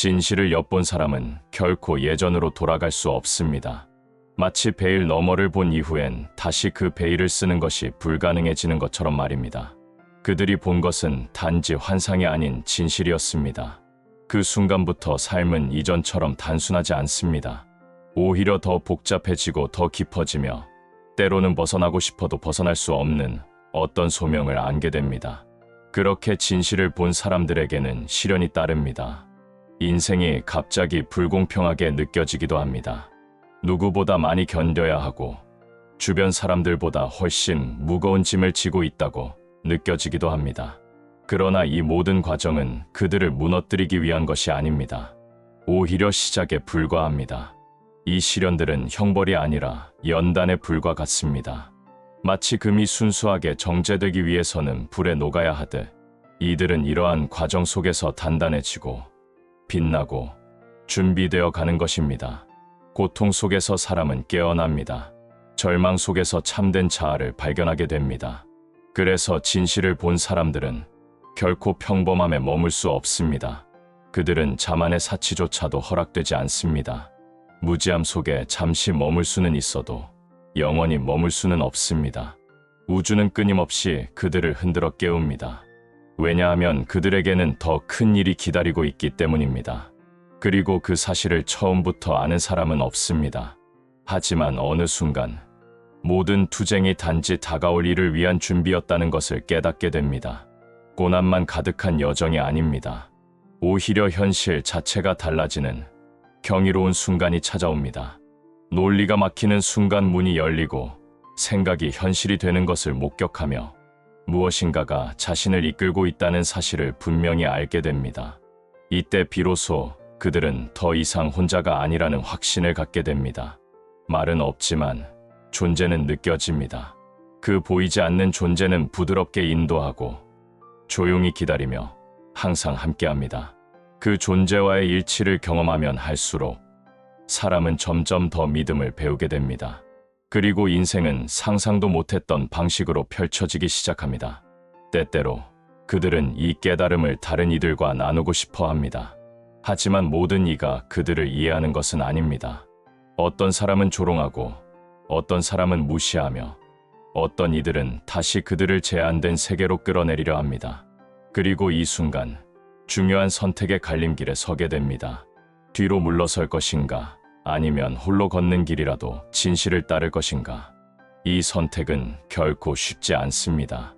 진실을 엿본 사람은 결코 예전으로 돌아갈 수 없습니다. 마치 베일 너머를 본 이후엔 다시 그 베일을 쓰는 것이 불가능해지는 것처럼 말입니다. 그들이 본 것은 단지 환상이 아닌 진실이었습니다. 그 순간부터 삶은 이전처럼 단순하지 않습니다. 오히려 더 복잡해지고 더 깊어지며 때로는 벗어나고 싶어도 벗어날 수 없는 어떤 소명을 안게 됩니다. 그렇게 진실을 본 사람들에게는 시련이 따릅니다. 인생이 갑자기 불공평하게 느껴지기도 합니다. 누구보다 많이 견뎌야 하고 주변 사람들보다 훨씬 무거운 짐을 지고 있다고 느껴지기도 합니다. 그러나 이 모든 과정은 그들을 무너뜨리기 위한 것이 아닙니다. 오히려 시작에 불과합니다. 이 시련들은 형벌이 아니라 연단에 불과 같습니다. 마치 금이 순수하게 정제되기 위해서는 불에 녹아야 하듯 이들은 이러한 과정 속에서 단단해지고 빛나고 준비되어 가는 것입니다. 고통 속에서 사람은 깨어납니다. 절망 속에서 참된 자아를 발견하게 됩니다. 그래서 진실을 본 사람들은 결코 평범함에 머물 수 없습니다. 그들은 자만의 사치조차도 허락되지 않습니다. 무지함 속에 잠시 머물 수는 있어도 영원히 머물 수는 없습니다. 우주는 끊임없이 그들을 흔들어 깨웁니다. 왜냐하면 그들에게는 더 큰 일이 기다리고 있기 때문입니다. 그리고 그 사실을 처음부터 아는 사람은 없습니다. 하지만 어느 순간 모든 투쟁이 단지 다가올 일을 위한 준비였다는 것을 깨닫게 됩니다. 고난만 가득한 여정이 아닙니다. 오히려 현실 자체가 달라지는 경이로운 순간이 찾아옵니다. 논리가 막히는 순간 문이 열리고 생각이 현실이 되는 것을 목격하며 무엇인가가 자신을 이끌고 있다는 사실을 분명히 알게 됩니다. 이때 비로소 그들은 더 이상 혼자가 아니라는 확신을 갖게 됩니다. 말은 없지만 존재는 느껴집니다. 그 보이지 않는 존재는 부드럽게 인도하고 조용히 기다리며 항상 함께합니다. 그 존재와의 일치를 경험하면 할수록 사람은 점점 더 믿음을 배우게 됩니다. 그리고 인생은 상상도 못했던 방식으로 펼쳐지기 시작합니다. 때때로 그들은 이 깨달음을 다른 이들과 나누고 싶어 합니다. 하지만 모든 이가 그들을 이해하는 것은 아닙니다. 어떤 사람은 조롱하고 어떤 사람은 무시하며 어떤 이들은 다시 그들을 제한된 세계로 끌어내리려 합니다. 그리고 이 순간 중요한 선택의 갈림길에 서게 됩니다. 뒤로 물러설 것인가 아니면 홀로 걷는 길이라도 진실을 따를 것인가. 이 선택은 결코 쉽지 않습니다.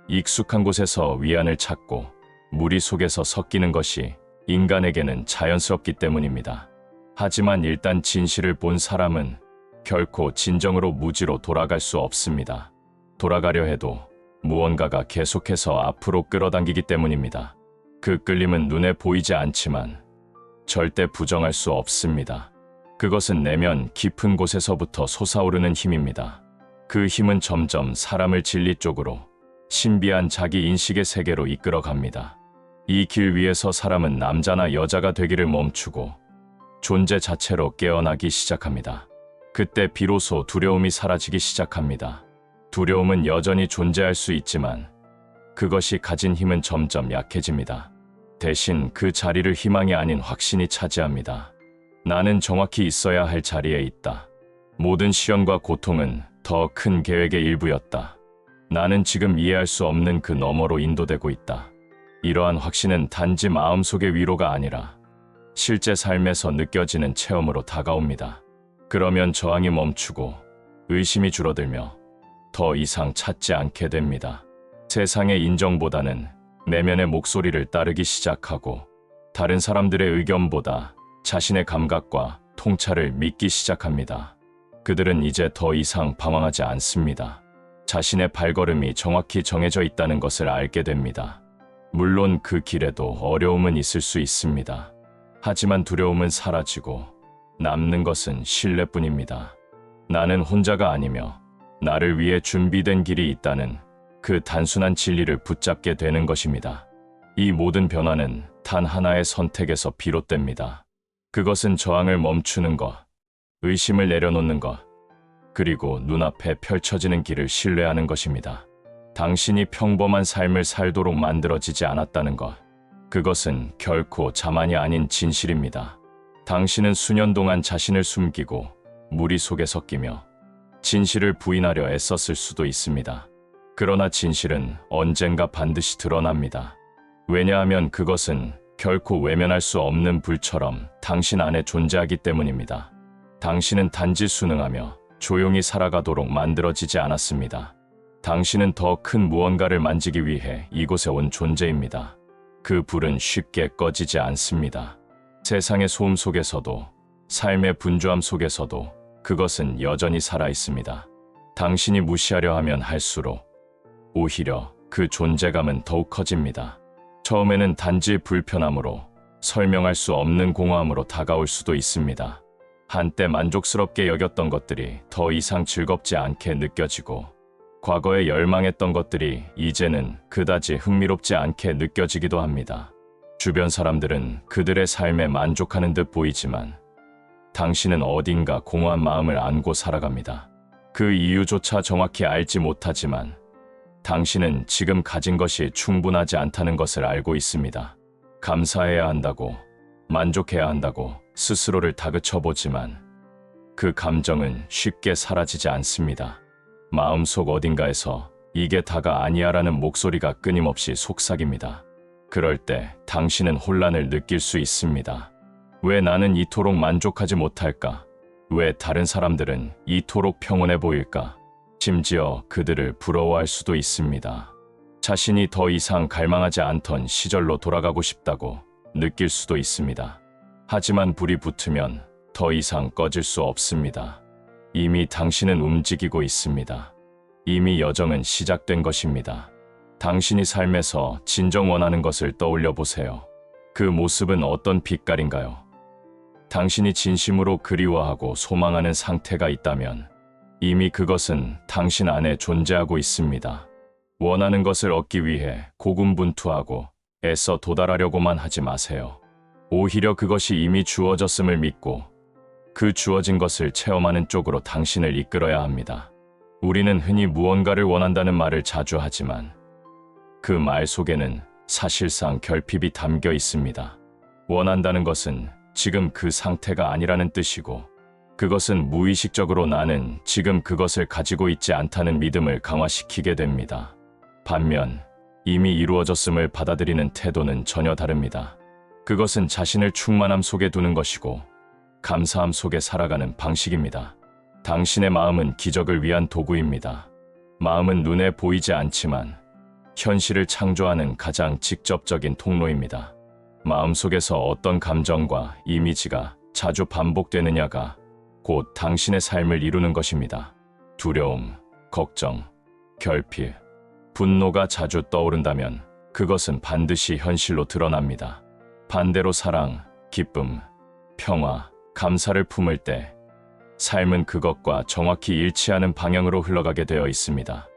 익숙한 곳에서 위안을 찾고 무리 속에서 섞이는 것이 인간에게는 자연스럽기 때문입니다. 하지만 일단 진실을 본 사람은 결코 진정으로 무지로 돌아갈 수 없습니다. 돌아가려 해도 무언가가 계속해서 앞으로 끌어당기기 때문입니다. 그 끌림은 눈에 보이지 않지만 절대 부정할 수 없습니다. 그것은 내면 깊은 곳에서부터 솟아오르는 힘입니다. 그 힘은 점점 사람을 진리 쪽으로 신비한 자기 인식의 세계로 이끌어갑니다. 이 길 위에서 사람은 남자나 여자가 되기를 멈추고 존재 자체로 깨어나기 시작합니다. 그때 비로소 두려움이 사라지기 시작합니다. 두려움은 여전히 존재할 수 있지만 그것이 가진 힘은 점점 약해집니다. 대신 그 자리를 희망이 아닌 확신이 차지합니다. 나는 정확히 있어야 할 자리에 있다. 모든 시련과 고통은 더 큰 계획의 일부였다. 나는 지금 이해할 수 없는 그 너머로 인도되고 있다. 이러한 확신은 단지 마음속의 위로가 아니라 실제 삶에서 느껴지는 체험으로 다가옵니다. 그러면 저항이 멈추고 의심이 줄어들며 더 이상 찾지 않게 됩니다. 세상의 인정보다는 내면의 목소리를 따르기 시작하고 다른 사람들의 의견보다 자신의 감각과 통찰을 믿기 시작합니다. 그들은 이제 더 이상 방황하지 않습니다. 자신의 발걸음이 정확히 정해져 있다는 것을 알게 됩니다. 물론 그 길에도 어려움은 있을 수 있습니다. 하지만 두려움은 사라지고 남는 것은 신뢰뿐입니다. 나는 혼자가 아니며 나를 위해 준비된 길이 있다는 그 단순한 진리를 붙잡게 되는 것입니다. 이 모든 변화는 단 하나의 선택에서 비롯됩니다. 그것은 저항을 멈추는 것, 의심을 내려놓는 것, 그리고 눈앞에 펼쳐지는 길을 신뢰하는 것입니다. 당신이 평범한 삶을 살도록 만들어지지 않았다는 것, 그것은 결코 자만이 아닌 진실입니다. 당신은 수년 동안 자신을 숨기고 무리 속에 섞이며 진실을 부인하려 애썼을 수도 있습니다. 그러나 진실은 언젠가 반드시 드러납니다. 왜냐하면 그것은 결코 외면할 수 없는 불처럼 당신 안에 존재하기 때문입니다. 당신은 단지 순응하며 조용히 살아가도록 만들어지지 않았습니다. 당신은 더 큰 무언가를 만지기 위해 이곳에 온 존재입니다. 그 불은 쉽게 꺼지지 않습니다. 세상의 소음 속에서도, 삶의 분주함 속에서도 그것은 여전히 살아 있습니다. 당신이 무시하려 하면 할수록 오히려 그 존재감은 더욱 커집니다. 처음에는 단지 불편함으로, 설명할 수 없는 공허함으로 다가올 수도 있습니다. 한때 만족스럽게 여겼던 것들이 더 이상 즐겁지 않게 느껴지고, 과거에 열망했던 것들이 이제는 그다지 흥미롭지 않게 느껴지기도 합니다. 주변 사람들은 그들의 삶에 만족하는 듯 보이지만 당신은 어딘가 공허한 마음을 안고 살아갑니다. 그 이유조차 정확히 알지 못하지만 당신은 지금 가진 것이 충분하지 않다는 것을 알고 있습니다. 감사해야 한다고, 만족해야 한다고 스스로를 다그쳐보지만 그 감정은 쉽게 사라지지 않습니다. 마음속 어딘가에서 이게 다가 아니야라는 목소리가 끊임없이 속삭입니다. 그럴 때 당신은 혼란을 느낄 수 있습니다. 왜 나는 이토록 만족하지 못할까? 왜 다른 사람들은 이토록 평온해 보일까? 심지어 그들을 부러워할 수도 있습니다. 자신이 더 이상 갈망하지 않던 시절로 돌아가고 싶다고 느낄 수도 있습니다. 하지만 불이 붙으면 더 이상 꺼질 수 없습니다. 이미 당신은 움직이고 있습니다. 이미 여정은 시작된 것입니다. 당신이 삶에서 진정 원하는 것을 떠올려 보세요. 그 모습은 어떤 빛깔인가요? 당신이 진심으로 그리워하고 소망하는 상태가 있다면 이미 그것은 당신 안에 존재하고 있습니다. 원하는 것을 얻기 위해 고군분투하고 애써 도달하려고만 하지 마세요. 오히려 그것이 이미 주어졌음을 믿고 그 주어진 것을 체험하는 쪽으로 당신을 이끌어야 합니다. 우리는 흔히 무언가를 원한다는 말을 자주 하지만 그 말 속에는 사실상 결핍이 담겨 있습니다. 원한다는 것은 지금 그 상태가 아니라는 뜻이고, 그것은 무의식적으로 나는 지금 그것을 가지고 있지 않다는 믿음을 강화시키게 됩니다. 반면 이미 이루어졌음을 받아들이는 태도는 전혀 다릅니다. 그것은 자신을 충만함 속에 두는 것이고 감사함 속에 살아가는 방식입니다. 당신의 마음은 기적을 위한 도구입니다. 마음은 눈에 보이지 않지만 현실을 창조하는 가장 직접적인 통로입니다. 마음속에서 어떤 감정과 이미지가 자주 반복되느냐가 곧 당신의 삶을 이루는 것입니다. 두려움, 걱정, 결핍, 분노가 자주 떠오른다면 그것은 반드시 현실로 드러납니다. 반대로 사랑, 기쁨, 평화, 감사를 품을 때 삶은 그것과 정확히 일치하는 방향으로 흘러가게 되어 있습니다.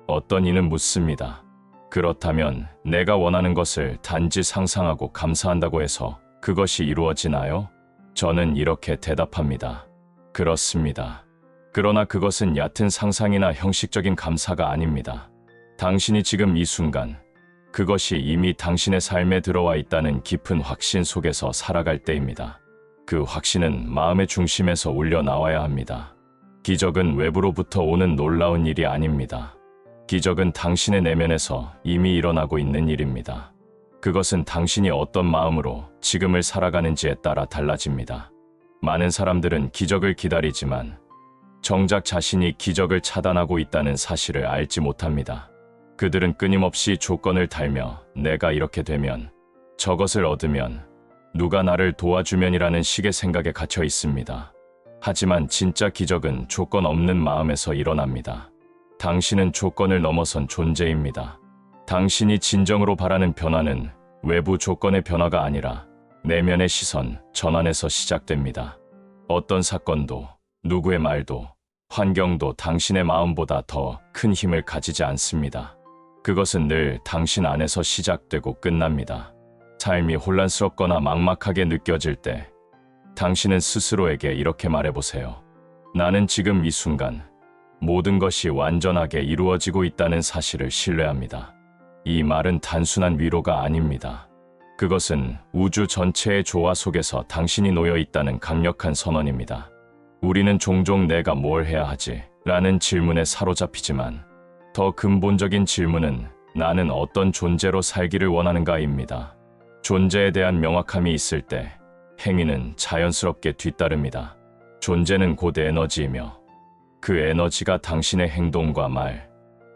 어떤 이는 묻습니다. 그렇다면 내가 원하는 것을 단지 상상하고 감사한다고 해서 그것이 이루어지나요? 저는 이렇게 대답합니다. 그렇습니다. 그러나 그것은 얕은 상상이나 형식적인 감사가 아닙니다. 당신이 지금 이 순간 그것이 이미 당신의 삶에 들어와 있다는 깊은 확신 속에서 살아갈 때입니다. 그 확신은 마음의 중심에서 울려 나와야 합니다. 기적은 외부로부터 오는 놀라운 일이 아닙니다. 기적은 당신의 내면에서 이미 일어나고 있는 일입니다. 그것은 당신이 어떤 마음으로 지금을 살아가는지에 따라 달라집니다. 많은 사람들은 기적을 기다리지만 정작 자신이 기적을 차단하고 있다는 사실을 알지 못합니다. 그들은 끊임없이 조건을 달며 내가 이렇게 되면, 저것을 얻으면, 누가 나를 도와주면이라는 식의 생각에 갇혀 있습니다. 하지만 진짜 기적은 조건 없는 마음에서 일어납니다. 당신은 조건을 넘어선 존재입니다. 당신이 진정으로 바라는 변화는 외부 조건의 변화가 아니라 내면의 시선, 전환에서 시작됩니다. 어떤 사건도, 누구의 말도, 환경도 당신의 마음보다 더 큰 힘을 가지지 않습니다. 그것은 늘 당신 안에서 시작되고 끝납니다. 삶이 혼란스럽거나 막막하게 느껴질 때 당신은 스스로에게 이렇게 말해보세요. 나는 지금 이 순간 모든 것이 완전하게 이루어지고 있다는 사실을 신뢰합니다. 이 말은 단순한 위로가 아닙니다. 그것은 우주 전체의 조화 속에서 당신이 놓여 있다는 강력한 선언입니다. 우리는 종종 내가 뭘 해야 하지? 라는 질문에 사로잡히지만 더 근본적인 질문은 나는 어떤 존재로 살기를 원하는가입니다. 존재에 대한 명확함이 있을 때 행위는 자연스럽게 뒤따릅니다. 존재는 곧 에너지이며 그 에너지가 당신의 행동과 말,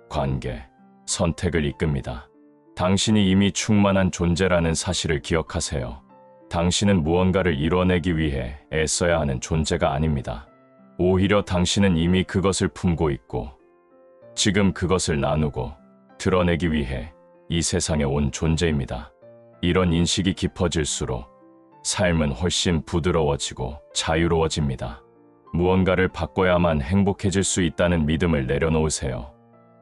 관계, 선택을 이끕니다. 당신이 이미 충만한 존재라는 사실을 기억하세요. 당신은 무언가를 이뤄내기 위해 애써야 하는 존재가 아닙니다. 오히려 당신은 이미 그것을 품고 있고 지금 그것을 나누고 드러내기 위해 이 세상에 온 존재입니다. 이런 인식이 깊어질수록 삶은 훨씬 부드러워지고 자유로워집니다. 무언가를 바꿔야만 행복해질 수 있다는 믿음을 내려놓으세요.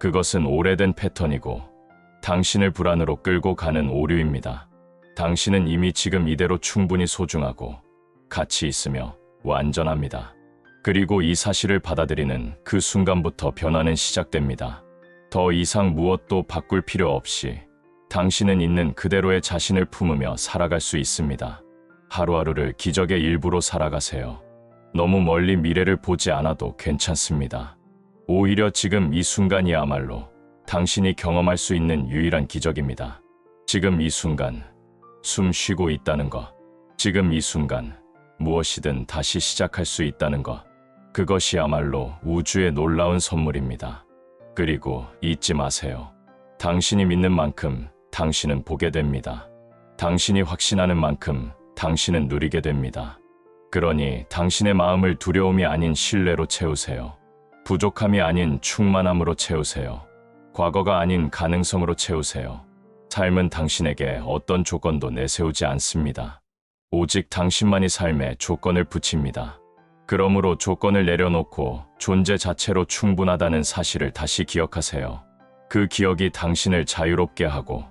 그것은 오래된 패턴이고 당신을 불안으로 끌고 가는 오류입니다. 당신은 이미 지금 이대로 충분히 소중하고 가치 있으며 완전합니다. 그리고 이 사실을 받아들이는 그 순간부터 변화는 시작됩니다. 더 이상 무엇도 바꿀 필요 없이 당신은 있는 그대로의 자신을 품으며 살아갈 수 있습니다. 하루하루를 기적의 일부로 살아가세요. 너무 멀리 미래를 보지 않아도 괜찮습니다. 오히려 지금 이 순간이야말로 당신이 경험할 수 있는 유일한 기적입니다. 지금 이 순간, 숨 쉬고 있다는 것, 지금 이 순간, 무엇이든 다시 시작할 수 있다는 것, 그것이야말로 우주의 놀라운 선물입니다. 그리고 잊지 마세요. 당신이 믿는 만큼 당신은 보게 됩니다. 당신이 확신하는 만큼 당신은 누리게 됩니다. 그러니 당신의 마음을 두려움이 아닌 신뢰로 채우세요. 부족함이 아닌 충만함으로 채우세요. 과거가 아닌 가능성으로 채우세요. 삶은 당신에게 어떤 조건도 내세우지 않습니다. 오직 당신만이 삶에 조건을 붙입니다. 그러므로 조건을 내려놓고 존재 자체로 충분하다는 사실을 다시 기억하세요. 그 기억이 당신을 자유롭게 하고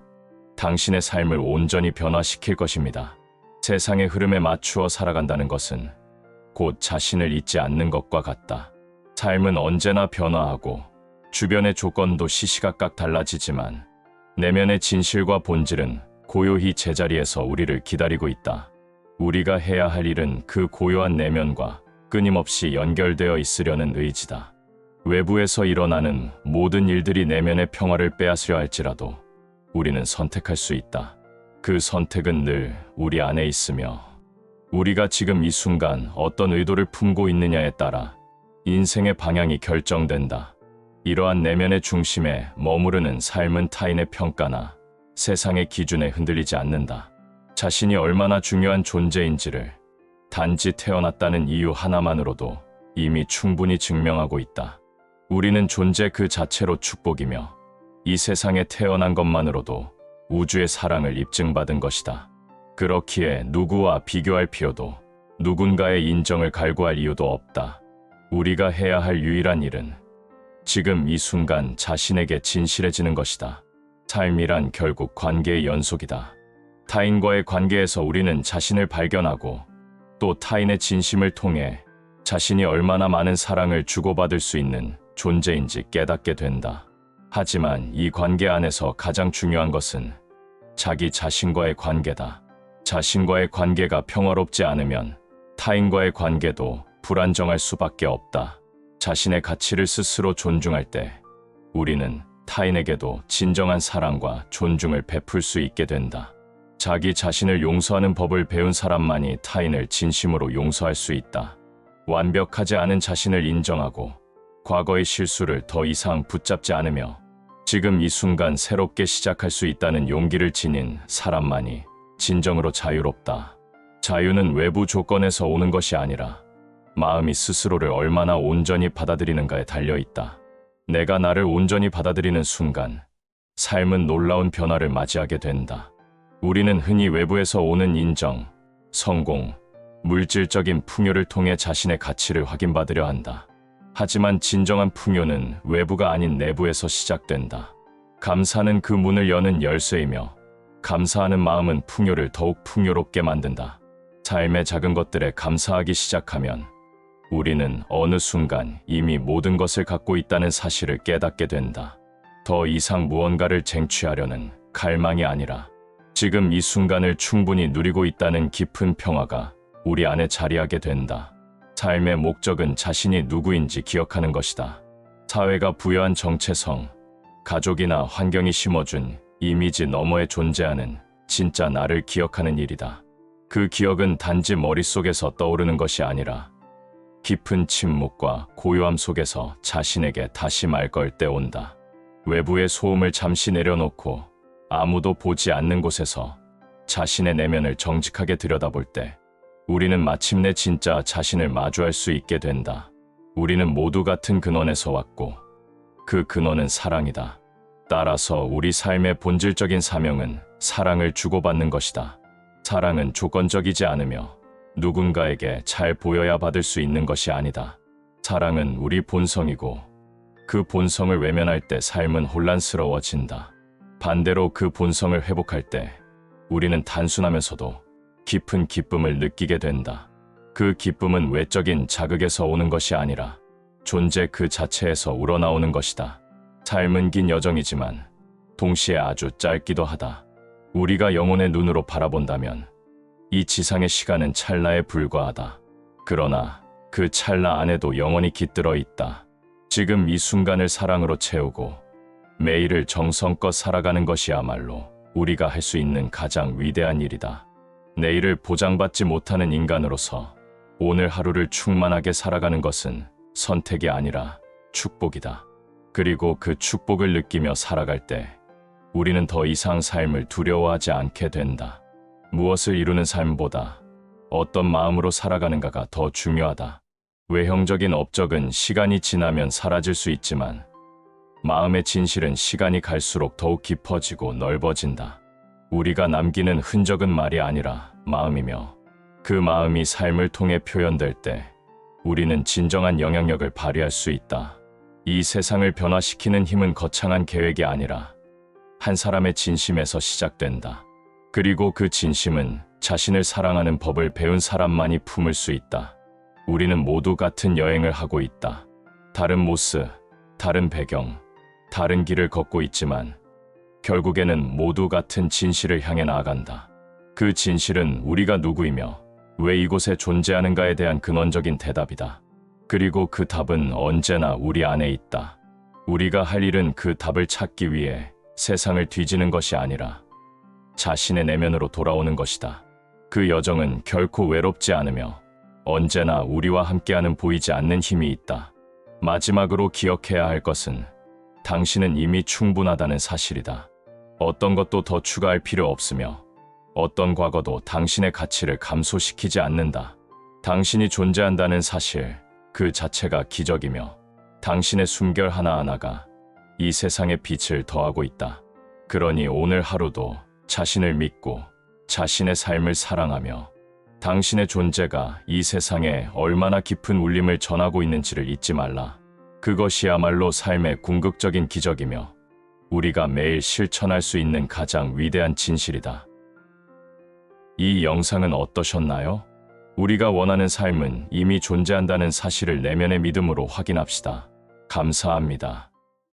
당신의 삶을 온전히 변화시킬 것입니다. 세상의 흐름에 맞추어 살아간다는 것은 곧 자신을 잊지 않는 것과 같다. 삶은 언제나 변화하고 주변의 조건도 시시각각 달라지지만 내면의 진실과 본질은 고요히 제자리에서 우리를 기다리고 있다. 우리가 해야 할 일은 그 고요한 내면과 끊임없이 연결되어 있으려는 의지다. 외부에서 일어나는 모든 일들이 내면의 평화를 빼앗으려 할지라도 우리는 선택할 수 있다. 그 선택은 늘 우리 안에 있으며 우리가 지금 이 순간 어떤 의도를 품고 있느냐에 따라 인생의 방향이 결정된다. 이러한 내면의 중심에 머무르는 삶은 타인의 평가나 세상의 기준에 흔들리지 않는다. 자신이 얼마나 중요한 존재인지를 단지 태어났다는 이유 하나만으로도 이미 충분히 증명하고 있다. 우리는 존재 그 자체로 축복이며 이 세상에 태어난 것만으로도 우주의 사랑을 입증받은 것이다. 그렇기에 누구와 비교할 필요도 누군가의 인정을 갈구할 이유도 없다. 우리가 해야 할 유일한 일은 지금 이 순간 자신에게 진실해지는 것이다. 삶이란 결국 관계의 연속이다. 타인과의 관계에서 우리는 자신을 발견하고 또 타인의 진심을 통해 자신이 얼마나 많은 사랑을 주고받을 수 있는 존재인지 깨닫게 된다. 하지만 이 관계 안에서 가장 중요한 것은 자기 자신과의 관계다. 자신과의 관계가 평화롭지 않으면 타인과의 관계도 불안정할 수밖에 없다. 자신의 가치를 스스로 존중할 때 우리는 타인에게도 진정한 사랑과 존중을 베풀 수 있게 된다. 자기 자신을 용서하는 법을 배운 사람만이 타인을 진심으로 용서할 수 있다. 완벽하지 않은 자신을 인정하고 과거의 실수를 더 이상 붙잡지 않으며 지금 이 순간 새롭게 시작할 수 있다는 용기를 지닌 사람만이 진정으로 자유롭다. 자유는 외부 조건에서 오는 것이 아니라 마음이 스스로를 얼마나 온전히 받아들이는가에 달려있다. 내가 나를 온전히 받아들이는 순간 삶은 놀라운 변화를 맞이하게 된다. 우리는 흔히 외부에서 오는 인정, 성공, 물질적인 풍요를 통해 자신의 가치를 확인받으려 한다. 하지만 진정한 풍요는 외부가 아닌 내부에서 시작된다. 감사는 그 문을 여는 열쇠이며 감사하는 마음은 풍요를 더욱 풍요롭게 만든다. 삶의 작은 것들에 감사하기 시작하면 우리는 어느 순간 이미 모든 것을 갖고 있다는 사실을 깨닫게 된다. 더 이상 무언가를 쟁취하려는 갈망이 아니라 지금 이 순간을 충분히 누리고 있다는 깊은 평화가 우리 안에 자리하게 된다. 삶의 목적은 자신이 누구인지 기억하는 것이다. 사회가 부여한 정체성, 가족이나 환경이 심어준 이미지 너머에 존재하는 진짜 나를 기억하는 일이다. 그 기억은 단지 머릿속에서 떠오르는 것이 아니라 깊은 침묵과 고요함 속에서 자신에게 다시 말 걸 때 온다. 외부의 소음을 잠시 내려놓고 아무도 보지 않는 곳에서 자신의 내면을 정직하게 들여다볼 때 우리는 마침내 진짜 자신을 마주할 수 있게 된다. 우리는 모두 같은 근원에서 왔고 그 근원은 사랑이다. 따라서 우리 삶의 본질적인 사명은 사랑을 주고받는 것이다. 사랑은 조건적이지 않으며 누군가에게 잘 보여야 받을 수 있는 것이 아니다. 사랑은 우리 본성이고 그 본성을 외면할 때 삶은 혼란스러워진다. 반대로 그 본성을 회복할 때 우리는 단순하면서도 깊은 기쁨을 느끼게 된다. 그 기쁨은 외적인 자극에서 오는 것이 아니라 존재 그 자체에서 우러나오는 것이다. 삶은 긴 여정이지만 동시에 아주 짧기도 하다. 우리가 영혼의 눈으로 바라본다면 이 지상의 시간은 찰나에 불과하다. 그러나 그 찰나 안에도 영원히 깃들어 있다. 지금 이 순간을 사랑으로 채우고 매일을 정성껏 살아가는 것이야말로 우리가 할 수 있는 가장 위대한 일이다. 내일을 보장받지 못하는 인간으로서 오늘 하루를 충만하게 살아가는 것은 선택이 아니라 축복이다. 그리고 그 축복을 느끼며 살아갈 때 우리는 더 이상 삶을 두려워하지 않게 된다. 무엇을 이루는 삶보다 어떤 마음으로 살아가는가가 더 중요하다. 외형적인 업적은 시간이 지나면 사라질 수 있지만 마음의 진실은 시간이 갈수록 더욱 깊어지고 넓어진다. 우리가 남기는 흔적은 말이 아니라 마음이며 그 마음이 삶을 통해 표현될 때 우리는 진정한 영향력을 발휘할 수 있다. 이 세상을 변화시키는 힘은 거창한 계획이 아니라 한 사람의 진심에서 시작된다. 그리고 그 진심은 자신을 사랑하는 법을 배운 사람만이 품을 수 있다. 우리는 모두 같은 여행을 하고 있다. 다른 모습, 다른 배경, 다른 길을 걷고 있지만 결국에는 모두 같은 진실을 향해 나아간다. 그 진실은 우리가 누구이며 왜 이곳에 존재하는가에 대한 근원적인 대답이다. 그리고 그 답은 언제나 우리 안에 있다. 우리가 할 일은 그 답을 찾기 위해 세상을 뒤지는 것이 아니라 자신의 내면으로 돌아오는 것이다. 그 여정은 결코 외롭지 않으며 언제나 우리와 함께하는 보이지 않는 힘이 있다. 마지막으로 기억해야 할 것은 당신은 이미 충분하다는 사실이다. 어떤 것도 더 추가할 필요 없으며 어떤 과거도 당신의 가치를 감소시키지 않는다. 당신이 존재한다는 사실 그 자체가 기적이며 당신의 숨결 하나하나가 이 세상의 빛을 더하고 있다. 그러니 오늘 하루도 자신을 믿고 자신의 삶을 사랑하며 당신의 존재가 이 세상에 얼마나 깊은 울림을 전하고 있는지를 잊지 말라. 그것이야말로 삶의 궁극적인 기적이며 우리가 매일 실천할 수 있는 가장 위대한 진실이다. 이 영상은 어떠셨나요? 우리가 원하는 삶은 이미 존재한다는 사실을 내면의 믿음으로 확인합시다. 감사합니다.